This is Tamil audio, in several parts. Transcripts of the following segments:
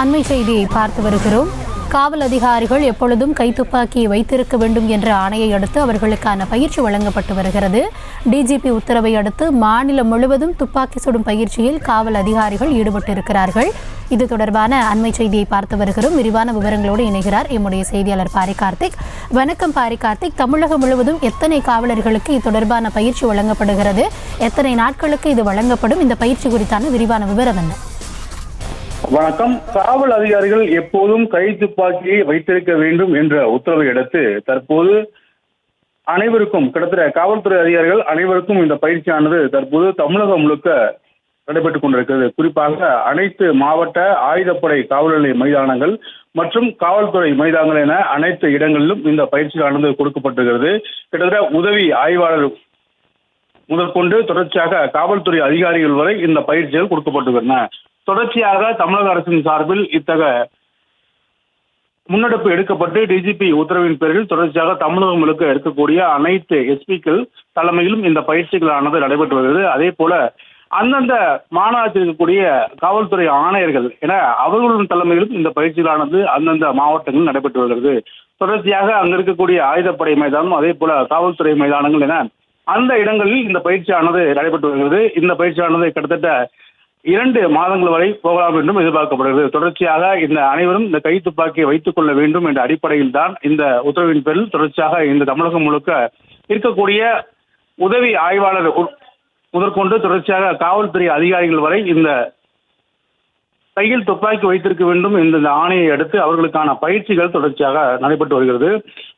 அண்மை செய்தியை பார்த்து வருகிறோம். காவல் அதிகாரிகள் எப்பொழுதும் கைத்துப்பாக்கியை வைத்திருக்க வேண்டும் என்ற ஆணையை அடுத்து அவர்களுக்கான பயிற்சி வழங்கப்பட்டு வருகிறது. டிஜிபி உத்தரவை அடுத்து மாநிலம் முழுவதும் துப்பாக்கி சுடும் பயிற்சியில் காவல் அதிகாரிகள் ஈடுபட்டிருக்கிறார்கள். இது தொடர்பான அண்மை செய்தியை பார்த்து வருகிறோம். விரிவான விவரங்களோடு இணைகிறார் எம்முடைய செய்தியாளர் பாரி கார்த்திக். வணக்கம் பாரி கார்த்திக். தமிழகம் முழுவதும் எத்தனை காவலர்களுக்கு இது தொடர்பான பயிற்சி வழங்கப்படுகிறது, எத்தனை நாட்களுக்கு இது வழங்கப்படும், இந்த பயிற்சி குறித்தான விரிவான விவரம் என்ன? வணக்கம். காவல் அதிகாரிகள் எப்போதும் கை துப்பாக்கியை வைத்திருக்க வேண்டும் என்ற உத்தரவை அடுத்து தற்போது அனைவருக்கும் கிட்டத்தட்ட காவல்துறை அதிகாரிகள் அனைவருக்கும் இந்த பயிற்சியானது தற்போது தமிழகம் முழுக்க நடைபெற்றுக் கொண்டிருக்கிறது. குறிப்பாக அனைத்து மாவட்ட ஆயுதப்படை காவல் நிலைய மைதானங்கள் மற்றும் காவல்துறை மைதானங்கள் என அனைத்து இடங்களிலும் இந்த பயிற்சியானது கொடுக்கப்பட்டிருக்கிறது. கிட்டத்தட்ட உதவி ஆய்வாளர் முதற்கொண்டு தொடர்ச்சியாக காவல்துறை அதிகாரிகள் வரை இந்த பயிற்சிகள் கொடுக்கப்பட்டுள்ளன. தொடர்ச்சியாக தமிழக அரசின் சார்பில் இத்தகைய முன்னெடுப்பு எடுக்கப்பட்டு டிஜிபி உத்தரவின் பேரில் தொடர்ச்சியாக தமிழகம் முழுக்க இருக்கக்கூடிய அனைத்து எஸ்பிக்கள் தலைமையிலும் இந்த பயிற்சிகளானது நடைபெற்று வருகிறது. அதே போல அந்தந்த மாநகரத்தில் இருக்கக்கூடிய காவல்துறை ஆணையர்கள் என அவர்களின் தலைமையிலும் இந்த பயிற்சிகளானது அந்தந்த மாவட்டங்களில் நடைபெற்று வருகிறது. தொடர்ச்சியாக அங்க இருக்கக்கூடிய ஆயுதப்படை மைதானம் அதே போல காவல்துறை மைதானங்கள் என அந்த இடங்களில் இந்த பயிற்சியானது நடைபெற்று வருகிறது. இந்த பயிற்சியானது கிட்டத்தட்ட 2 மாதங்கள் வரை போகலாம் என்றும் எதிர்பார்க்கப்படுகிறது. தொடர்ச்சியாக இந்த அனைவரும் இந்த கை துப்பாக்கியை வைத்துக் கொள்ள வேண்டும் என்ற அடிப்படையில் தான் இந்த உத்தரவின் பேரில் தொடர்ச்சியாக இந்த தமிழகம் முழுக்க இருக்கக்கூடிய உதவி ஆய்வாளர் முதற்கொண்டு தொடர்ச்சியாக காவல்துறை அதிகாரிகள் வரை இந்த கையில் துப்பாக்கி வைத்திருக்க வேண்டும் என்ற ஆணையை அடுத்து அவர்களுக்கான பயிற்சிகள் தொடர்ச்சியாக நடைபெற்று வருகிறது.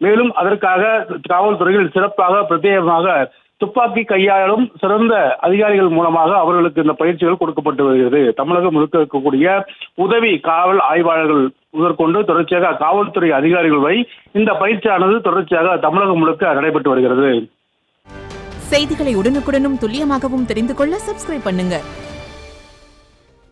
மேலும் அதற்காக காவல்துறையில் சிறப்பாக பிரத்யேகமாக துப்பாக்கி கையாளும் சிறந்த அதிகாரிகள் மூலமாக அவர்களுக்கு இந்த பயிற்சிகள் கொடுக்கப்பட்டு வருகிறது. தமிழகம் முழுக்க இருக்கக்கூடிய உதவி காவல் ஆய்வாளர்கள் முதற்கொண்டு தொடர்ச்சியாக காவல்துறை அதிகாரிகள் வரை இந்த பயிற்சியானது தொடர்ச்சியாக தமிழகம் முழுக்க நடைபெற்று வருகிறது. செய்திகளை உடனுக்குடனும் துல்லியமாகவும் தெரிந்து கொள்ள சப்ஸ்கிரைப் பண்ணுங்க.